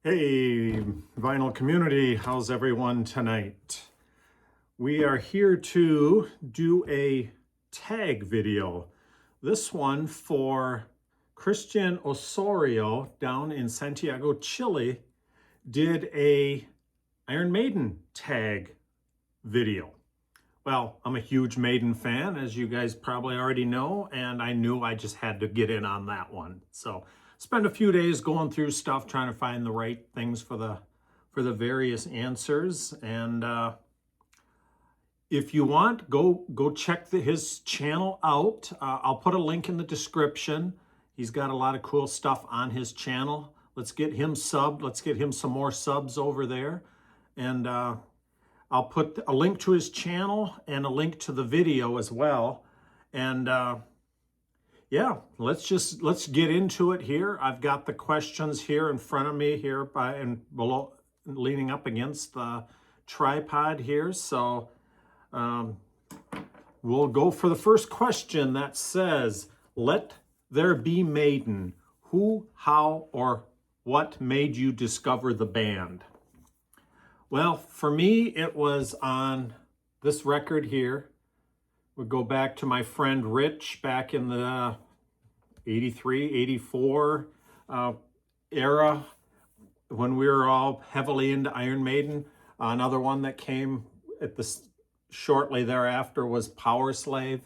Hey, vinyl community, how's everyone tonight? We are here to do a tag video. This one for Cristian Osorio down in Santiago, Chile, did a Iron Maiden tag video. Well, I'm a huge Maiden fan, as you guys probably already know, and I knew I just had to get in on that one. So spent a few days going through stuff, trying to find the right things for the various answers. And if you want, go check his channel out. I'll put a link in the description. He's got a lot of cool stuff on his channel. Let's get him subbed. Let's get him some more subs over there. And I'll put a link to his channel and a link to the video as well. And yeah, let's get into it here. I've got the questions here in front of me here and below, leaning up against the tripod here. So we'll go for the first question that says, "Let there be Maiden. Who, how, or what made you discover the band?" Well, for me, it was on this record here. We go back to my friend Rich back in the 83, 84 era when we were all heavily into Iron Maiden. Another one that came at shortly thereafter was Power Slave.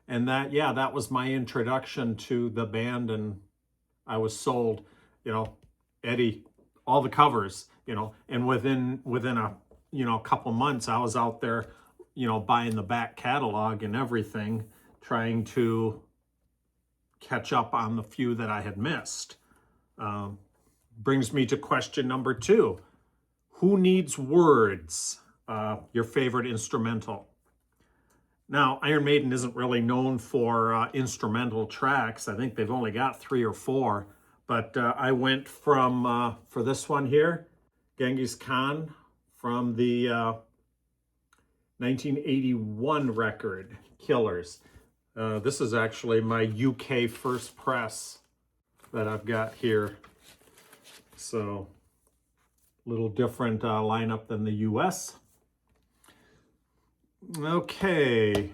And that was my introduction to the band, and I was sold, Eddie, all the covers, and within a couple months, I was out there, buying the back catalog and everything, trying to catch up on the few that I had missed. Brings me to question number 2. Who needs words? Your favorite instrumental. Now, Iron Maiden isn't really known for instrumental tracks. I think they've only got 3 or 4. But I went from, for this one here, Genghis Khan, from the 1981 record, Killers. This is actually my UK first press that I've got here. So, a little different lineup than the US. Okay.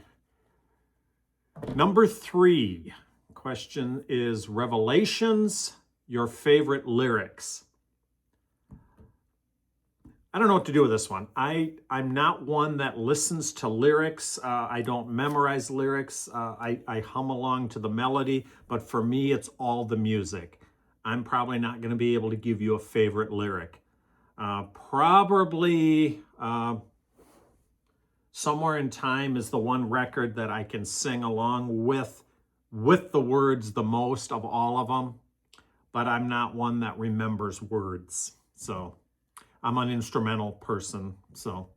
Number 3 question is Revelations, your favorite lyrics. I don't know what to do with this one. I'm not one that listens to lyrics. I don't memorize lyrics. I hum along to the melody, but for me, it's all the music. I'm probably not going to be able to give you a favorite lyric. Probably Somewhere in Time is the one record that I can sing along with the words the most of all of them, but I'm not one that remembers words. So I'm an instrumental person. So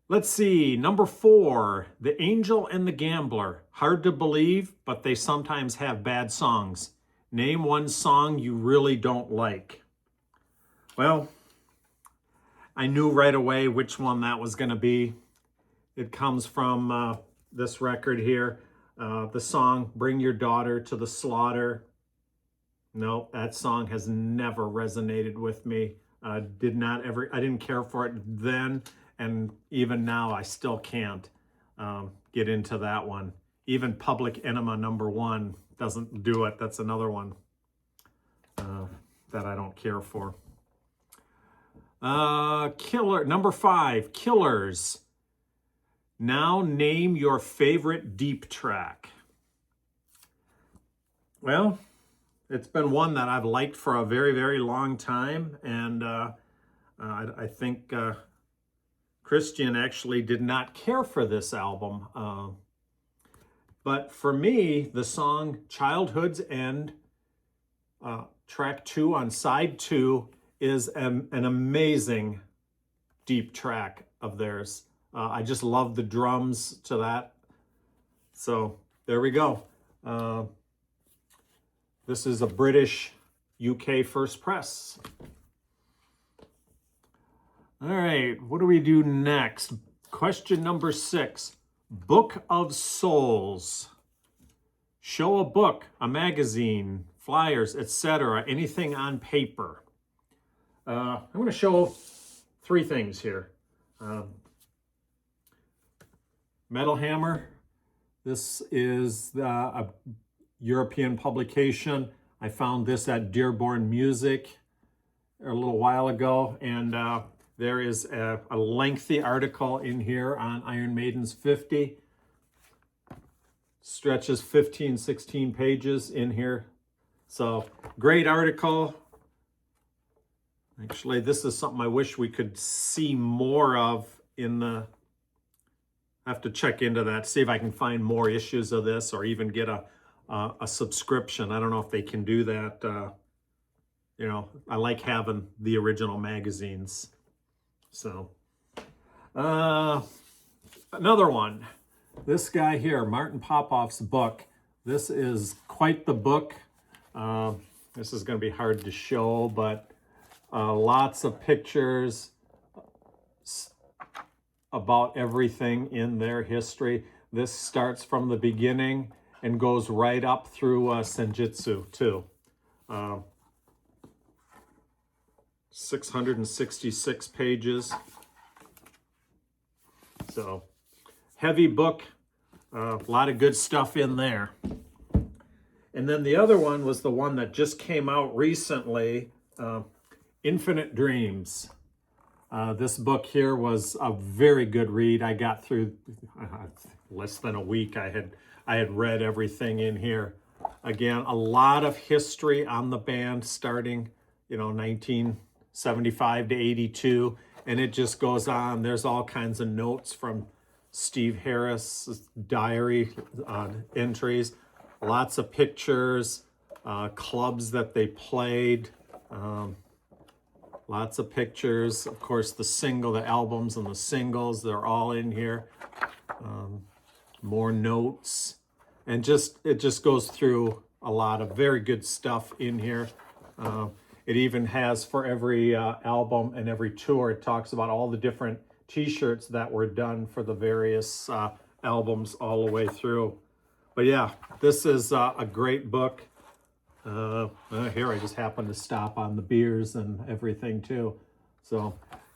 let's see. Number 4, The Angel and the Gambler. Hard to believe, but they sometimes have bad songs. Name one song you really don't like. Well, I knew right away which one that was going to be. It comes from this record here. The song, Bring Your Daughter to the Slaughter. No, that song has never resonated with me. I didn't care for it then, and even now I still can't get into that one. Even Public Enema number 1 doesn't do it. That's another one that I don't care for. Number 5, Killers. Now name your favorite deep track. Well, it's been one that I've liked for a very, very long time, and I think Cristian actually did not care for this album. But for me, the song Childhood's End, track 2 on side 2, is an amazing deep track of theirs. I just love the drums to that. So there we go. This is a British UK first press. All right, what do we do next? Question number 6. Book of Souls. Show a book, a magazine, flyers, etc. Anything on paper. I'm going to show three things here. Metal Hammer. This is a European publication. I found this at Dearborn Music a little while ago, and there is a lengthy article in here on Iron Maiden's 50. Stretches 15, 16 pages in here. So great article. Actually, this is something I wish we could see more of in the, I have to check into that, see if I can find more issues of this or even get a subscription. I don't know if they can do that. You know, I like having the original magazines. So, another one. This guy here, Martin Popoff's book. This is quite the book. This is going to be hard to show, but lots of pictures about everything in their history. This starts from the beginning and goes right up through Senjutsu too. 666 pages. So heavy book, a lot of good stuff in there. And then the other one was the one that just came out recently, Infinite Dreams. This book here was a very good read. I got through less than a week. I had read everything in here. Again, a lot of history on the band starting, 1975 to 82, and it just goes on. There's all kinds of notes from Steve Harris' diary entries, lots of pictures, clubs that they played, lots of pictures. Of course, the albums and the singles, they're all in here. More notes, and it just goes through a lot of very good stuff in here. It even has for every album and every tour, it talks about all the different t-shirts that were done for the various albums all the way through. But yeah, this is a great book. Here I just happened to stop on the beers and everything too. So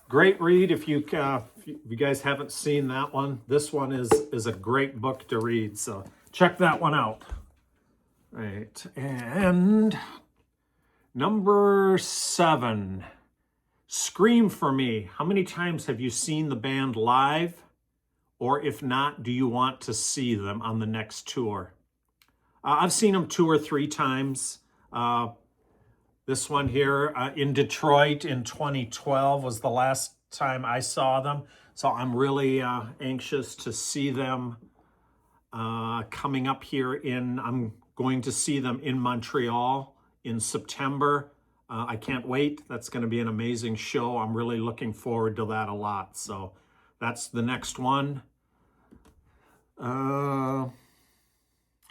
great read. If you guys haven't seen that one, this one is a great book to read. So check that one out. Right, and number 7, Scream for Me. How many times have you seen the band live? Or if not, do you want to see them on the next tour? I've seen them 2 or 3 times. This one here in Detroit in 2012 was the last time I saw them. So I'm really anxious to see them coming up here I'm going to see them in Montreal in September. I can't wait. That's going to be an amazing show. I'm really looking forward to that a lot. So that's the next one. A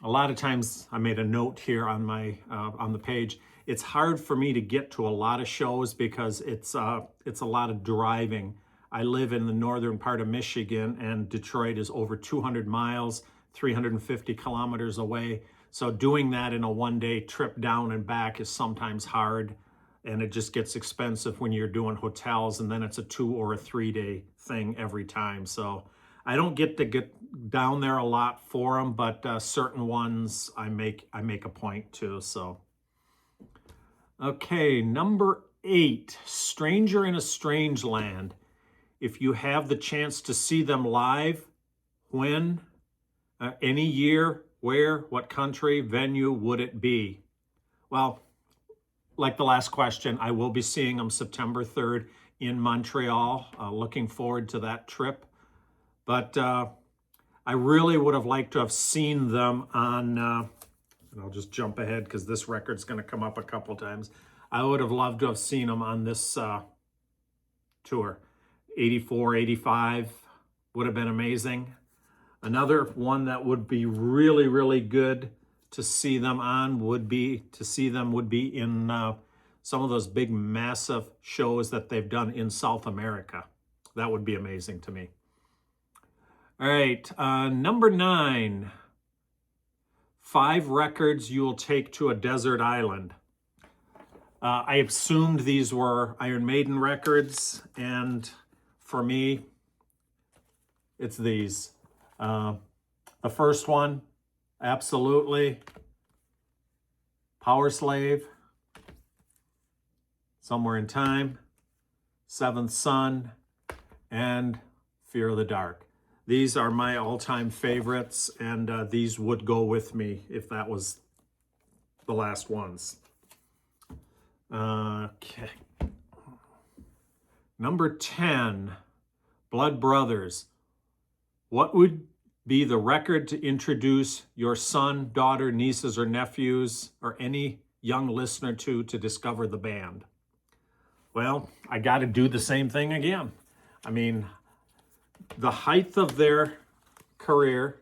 lot of times I made a note here on my on the page. It's hard for me to get to a lot of shows because it's a lot of driving. I live in the northern part of Michigan, and Detroit is over 200 miles, 350 kilometers away. So doing that in a one-day trip down and back is sometimes hard, and it just gets expensive when you're doing hotels, and then it's a 2 or a 3-day thing every time. So I don't get to get down there a lot for them, but certain ones I make a point to. So, okay, number 8, Stranger in a Strange Land. If you have the chance to see them live, when, any year, where, what country, venue would it be? Well, like the last question, I will be seeing them September 3rd in Montreal. Looking forward to that trip. But I really would have liked to have seen them on, and I'll just jump ahead because this record's going to come up a couple times. I would have loved to have seen them on this tour. 84, 85 would have been amazing. Another one that would be really, really good to see them on would be in some of those big, massive shows that they've done in South America. That would be amazing to me. All right, number 9, 5 records you will take to a desert island. I assumed these were Iron Maiden records, and for me, it's these. The first one, absolutely. Power Slave, Somewhere in Time, Seventh Son, and Fear of the Dark. These are my all-time favorites, and these would go with me if that was the last ones. Okay. Number 10, Blood Brothers. What would be the record to introduce your son, daughter, nieces, or nephews, or any young listener to discover the band? Well, I got to do the same thing again. I mean, the height of their career,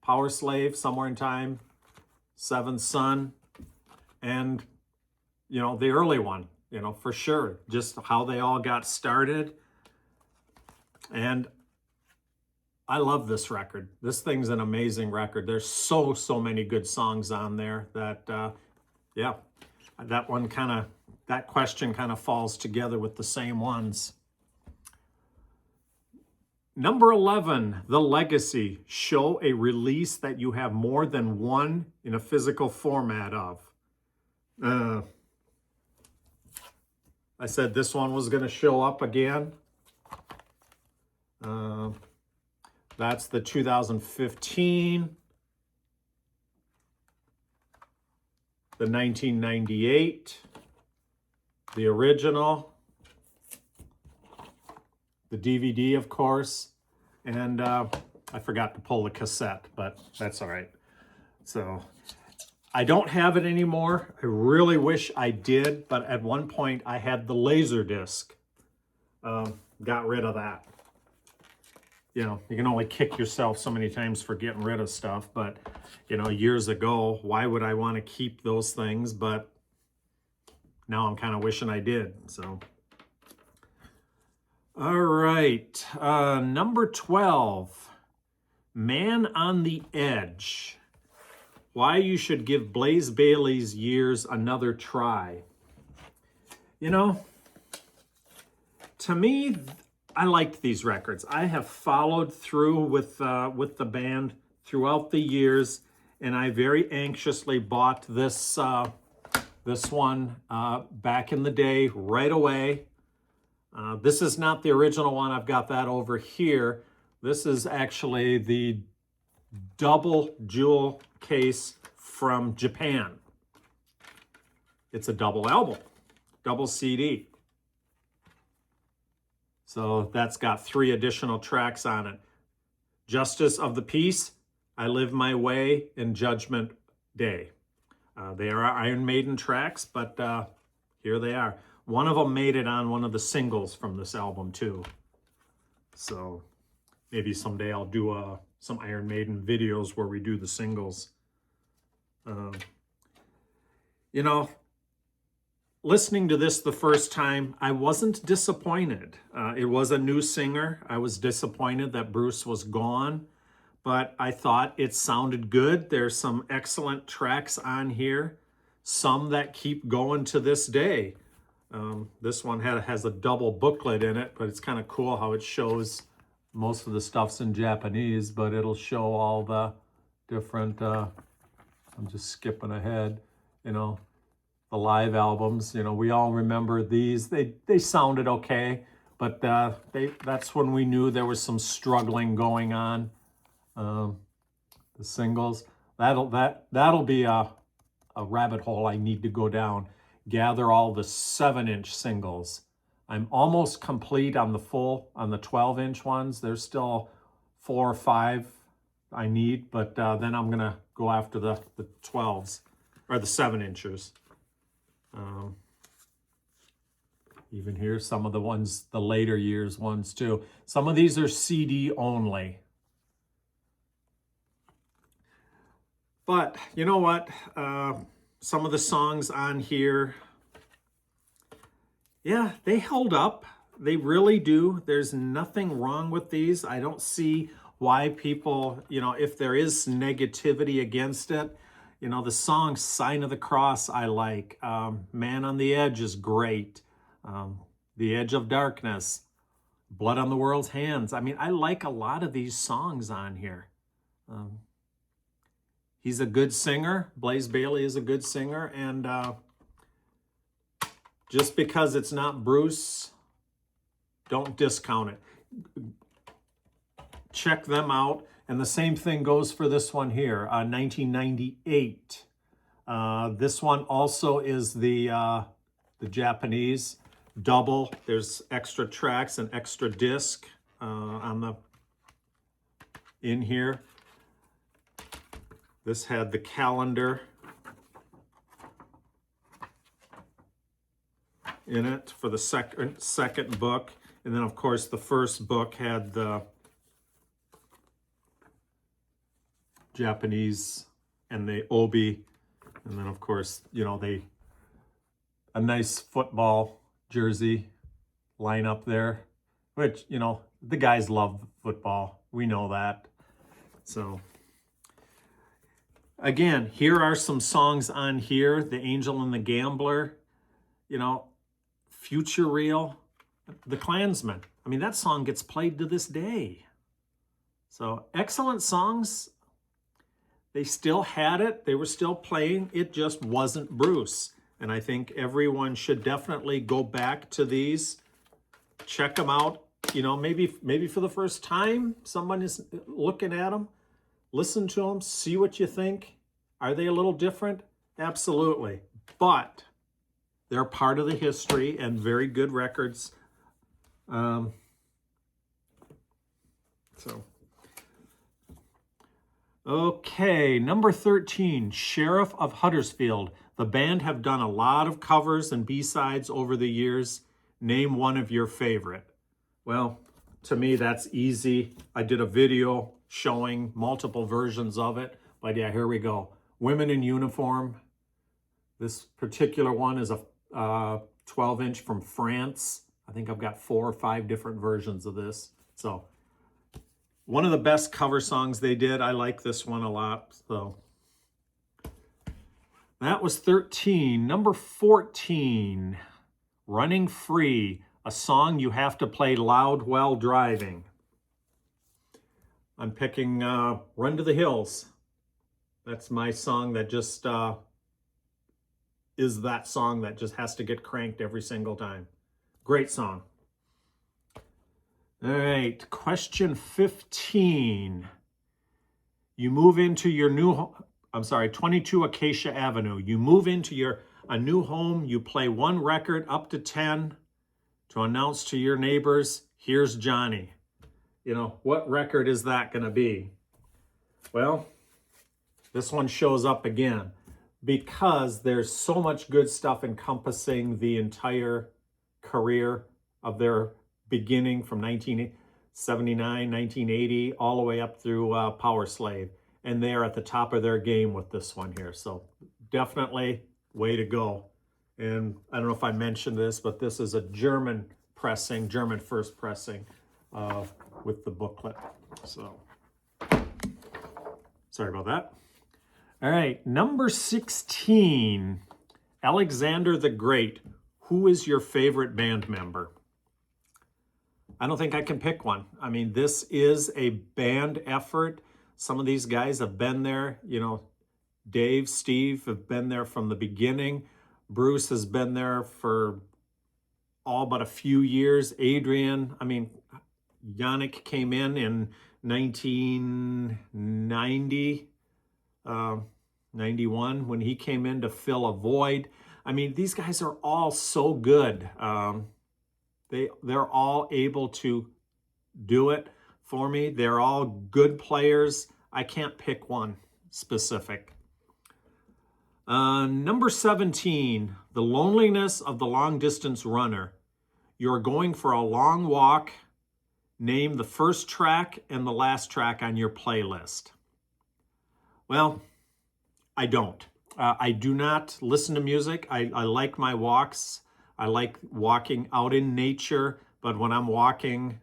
Power Slave, Somewhere in Time, Seventh Son, and, you know, the early one, you know, for sure, just how they all got started. And I love this record. This thing's an amazing record. There's so many good songs on there that, yeah, that question kind of falls together with the same ones. Number 11, The Legacy. Show a release that you have more than one in a physical format of. I said this one was going to show up again. That's the 2015, the 1998, the original, the DVD, of course, and I forgot to pull the cassette, but that's all right. So I don't have it anymore. I really wish I did, but at one point I had the laser disc. Got rid of that. You know, you can only kick yourself so many times for getting rid of stuff, but, you know, years ago, why would I want to keep those things? But now I'm kind of wishing I did, so. All right, number 12, Man on the Edge. Why you should give Blaze Bayley's Years another try. You know, to me, I liked these records. I have followed through with the band throughout the years, and I very anxiously bought this one back in the day right away. This is not the original one. I've got that over here. This is actually the double jewel case from Japan. It's a double album, double CD. So that's got 3 additional tracks on it. Justice of the Peace, I Live My Way, and Judgment Day. They are Iron Maiden tracks, but here they are. One of them made it on one of the singles from this album too. So maybe someday I'll do some Iron Maiden videos where we do the singles. You know, listening to this the first time, I wasn't disappointed. It was a new singer. I was disappointed that Bruce was gone, but I thought it sounded good. There's some excellent tracks on here, some that keep going to this day. This one has a double booklet in it, but it's kind of cool how it shows most of the stuff's in Japanese, but it'll show all the different, I'm just skipping ahead, you know, the live albums. You know, we all remember these. They sounded okay, but that's when we knew there was some struggling going on. The singles, that'll be a rabbit hole I need to go down. Gather all the 7-inch singles. I'm almost complete on the 12-inch ones. There's still 4 or 5 I need, but then I'm gonna go after the 12s or the 7-inchers. Even here, some of the ones, the later years ones too. Some of these are CD only. But you know what? Some of the songs on here, yeah, they held up. They really do. There's nothing wrong with these. I don't see why people, you know, if there is negativity against it, You know, the song Sign of the Cross I like. Man on the Edge is great. The Edge of Darkness. Blood on the World's Hands. I mean, I like a lot of these songs on here. He's a good singer. Blaze Bayley is a good singer. And just because it's not Bruce, don't discount it. Check them out. And the same thing goes for this one here, 1998. This one also is the Japanese double. There's extra tracks and extra disc in here. This had the calendar in it for the second book. And then, of course, the first book had the Japanese and the obi. And then, of course, you know, a nice football jersey line up there, which, you know, the guys love football. We know that. So, again, here are some songs on here. The Angel and the Gambler, you know, Future Real, The Klansman. I mean, that song gets played to this day. So, excellent songs. They still had it. They were still playing. It just wasn't Bruce. And I think everyone should definitely go back to these, check them out. You know, maybe for the first time, someone is looking at them, listen to them, see what you think. Are they a little different? Absolutely. But they're part of the history and very good records. Okay, number 13, Sheriff of Huddersfield. The band have done a lot of covers and B-sides over the years. Name one of your favorite. Well, to me, that's easy. I did a video showing multiple versions of it. But yeah, here we go. Women in Uniform. This particular one is a 12-inch from France. I think I've got 4 or 5 different versions of this. So, one of the best cover songs they did. I like this one a lot. So, that was 13. Number 14, Running Free, a song you have to play loud while driving. I'm picking Run to the Hills. That's my song that just is that song that just has to get cranked every single time. Great song. All right, question 15. You move into your 22 Acacia Avenue. You move into a new home. You play one record up to 10 to announce to your neighbors, here's Johnny. You know, what record is that going to be? Well, this one shows up again because there's so much good stuff encompassing the entire career of their beginning from 1979, 1980, all the way up through Power Slave. And they are at the top of their game with this one here. So definitely way to go. And I don't know if I mentioned this, but this is a German first pressing with the booklet. So sorry about that. All right, number 16, Alexander the Great. Who is your favorite band member? I don't think I can pick one. I mean, this is a band effort. Some of these guys have been there. You know, Dave, Steve have been there from the beginning. Bruce has been there for all but a few years. Adrian, I mean, Yannick came in 1990, 91 when he came in to fill a void. I mean, these guys are all so good. They're all able to do it for me. They're all good players. I can't pick one specific. Number 17, the loneliness of the long-distance runner. You're going for a long walk. Name the first track and the last track on your playlist. Well, I don't. I do not listen to music. I like my walks. I like walking out in nature, but when I'm walking,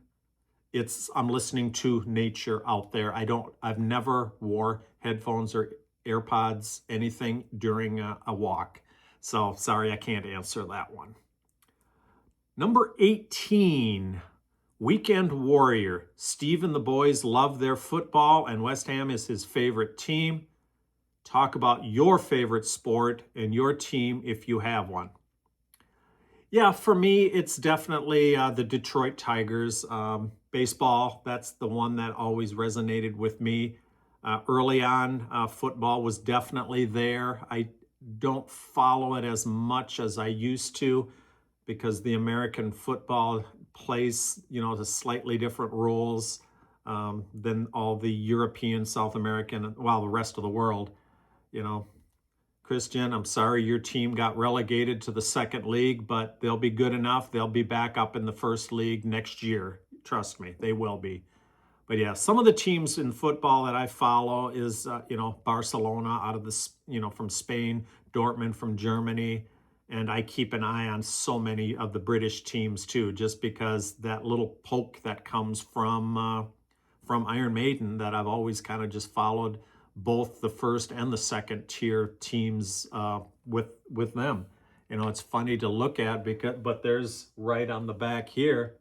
I'm listening to nature out there. I've never wore headphones or AirPods, anything during a walk. So sorry, I can't answer that one. Number 18, Weekend Warrior. Steve and the boys love their football, and West Ham is his favorite team. Talk about your favorite sport and your team if you have one. Yeah, for me, it's definitely the Detroit Tigers. Baseball, that's the one that always resonated with me. Early on, football was definitely there. I don't follow it as much as I used to because the American football plays, the slightly different rules than all the European, South American, well, the rest of the world, Cristian, I'm sorry your team got relegated to the second league, but they'll be good enough. They'll be back up in the first league next year. Trust me, they will be. But yeah, some of the teams in football that I follow is, Barcelona out of the, from Spain, Dortmund from Germany. And I keep an eye on so many of the British teams too, just because that little poke that comes from Iron Maiden that I've always kind of just followed both the first and the second tier teams with them. It's funny to look at but there's right on the back here,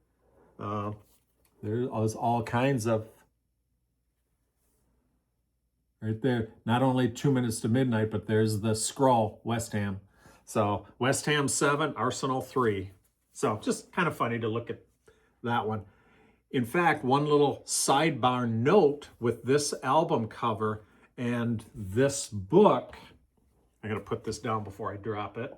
there's all kinds of, right there, not only 2 minutes to midnight, but there's the scroll, West Ham. So West Ham 7, Arsenal 3. So just kind of funny to look at that one. In fact, one little sidebar note with this album cover and this book, I gotta put this down before I drop it.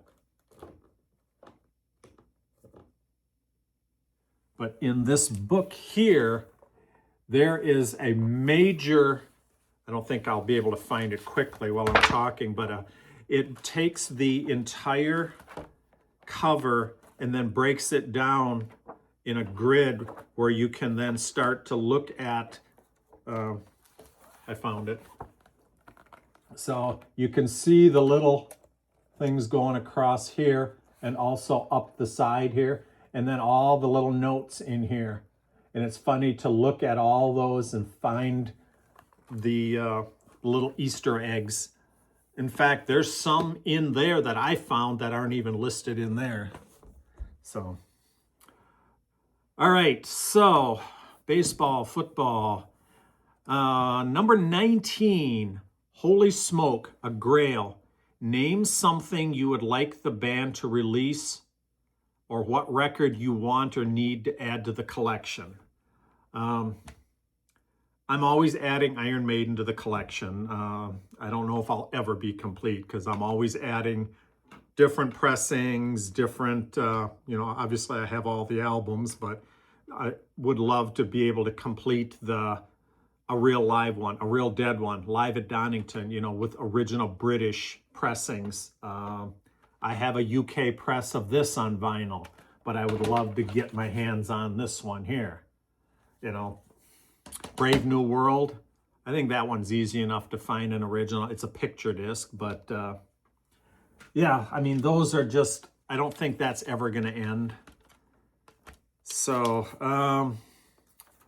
But in this book here, there is a major, I don't think I'll be able to find it quickly while I'm talking, but it takes the entire cover and then breaks it down in a grid where you can then start to look at, I found it. So you can see the little things going across here and also up the side here, and then all the little notes in here. And it's funny to look at all those and find the little Easter eggs. In fact, there's some in there that I found that aren't even listed in there. So, all right, so baseball, football. Number 19, Holy Smoke, a Grail. Name something you would like the band to release or what record you want or need to add to the collection. I'm always adding Iron Maiden to the collection. I don't know if I'll ever be complete because I'm always adding different pressings, different, obviously I have all the albums, but I would love to be able to complete a real live one, a real dead one, live at Donington, with original British pressings. I have a UK press of this on vinyl, but I would love to get my hands on this one here. Brave New World. I think that one's easy enough to find an original. It's a picture disc, but yeah, I mean, those are just, I don't think that's ever going to end. So,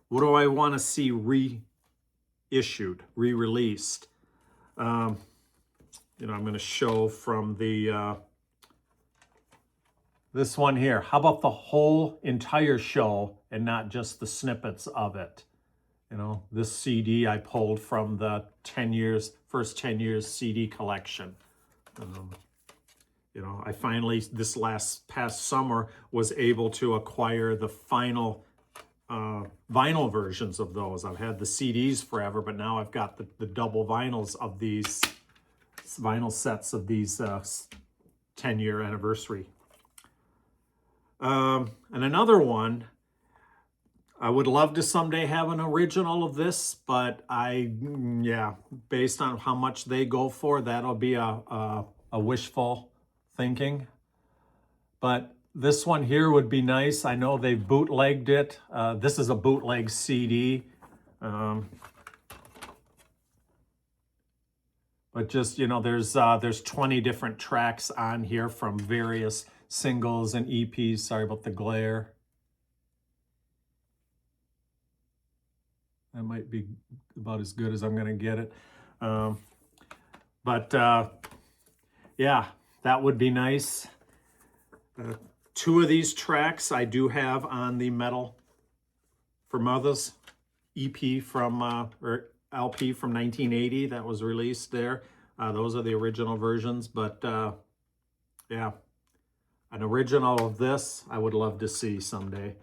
what do I want to see reissued, re-released? I'm going to show from the, this one here. How about the whole entire show and not just the snippets of it? This CD I pulled from the first 10 years CD collection. I finally, this past summer, was able to acquire the final vinyl versions of those. I've had the CDs forever, but now I've got the double vinyls of these vinyl sets of these 10-year anniversary. And another one, I would love to someday have an original of this, but based on how much they go for, that'll be a wishful thinking. But this one here would be nice. I know they've bootlegged it. This is a bootleg CD. But just, there's 20 different tracks on here from various singles and EPs. Sorry about the glare. That might be about as good as I'm going to get it. But yeah, that would be nice. 2 of these tracks I do have on the Metal for Mothers EP from, or LP from 1980 that was released there. Those are the original versions, but yeah, an original of this I would love to see someday,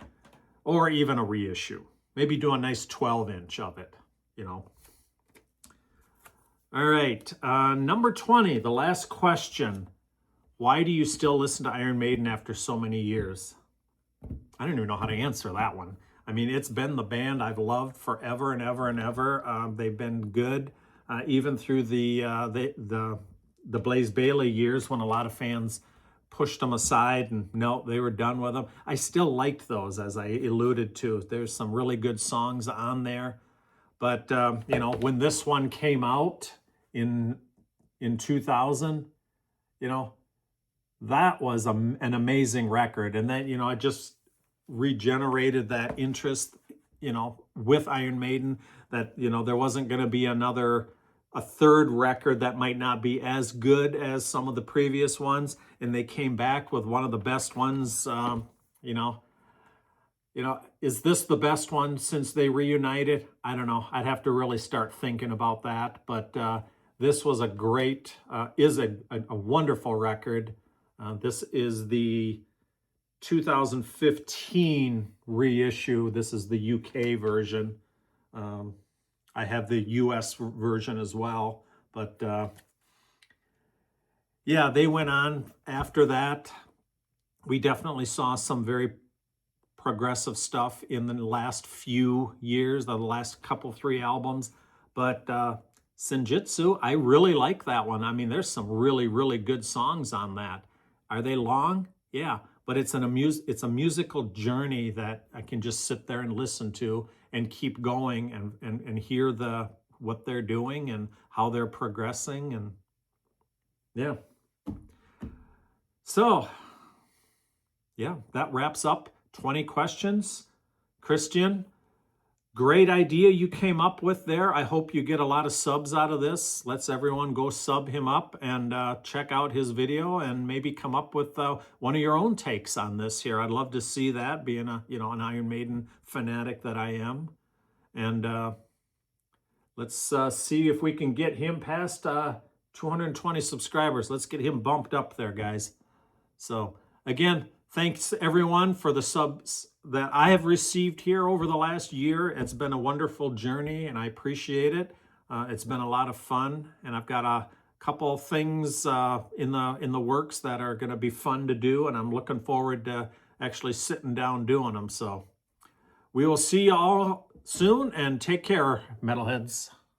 or even a reissue. Maybe do a nice 12-inch of it, you know. All right, number 20, the last question. Why do you still listen to Iron Maiden after so many years? I don't even know how to answer that one. I mean, it's been the band I've loved forever and ever and ever. They've been good, even through the Blaze Bayley years when a lot of fans pushed them aside and no, they were done with them. I still liked those, as I alluded to. There's some really good songs on there. But, you know, when this one came out in 2000, you know, that was an amazing record. And then, you know, I just regenerated that interest, you know, with Iron Maiden, that, you know, there wasn't going to be a third record that might not be as good as some of the previous ones. And they came back with one of the best ones. You know, is this the best one since they reunited? I don't know. I'd have to really start thinking about that. But this was a great, is a wonderful record. This is the 2015 reissue. This is the UK version. I have the US version as well. But yeah, they went on after that. We definitely saw some very progressive stuff in the last few years, the last couple, 3 albums. But Senjutsu, I really like that one. I mean, there's some really, really good songs on that. Are they long? Yeah, but it's a musical journey that I can just sit there and listen to and keep going and hear what they're doing and how they're progressing. And yeah. So yeah, that wraps up 20 questions. Cristian, great idea you came up with there. I hope you get a lot of subs out of this. Let's everyone go sub him up and check out his video and maybe come up with one of your own takes on this here. I'd love to see that, being an Iron Maiden fanatic that I am. And let's see if we can get him past 220 subscribers. Let's get him bumped up there, guys. So again, thanks everyone for the subs that I have received here over the last year. It's been a wonderful journey and I appreciate it. It's been a lot of fun, and I've got a couple things in the works that are going to be fun to do, and I'm looking forward to actually sitting down doing them. So we will see you all soon, and take care, metalheads.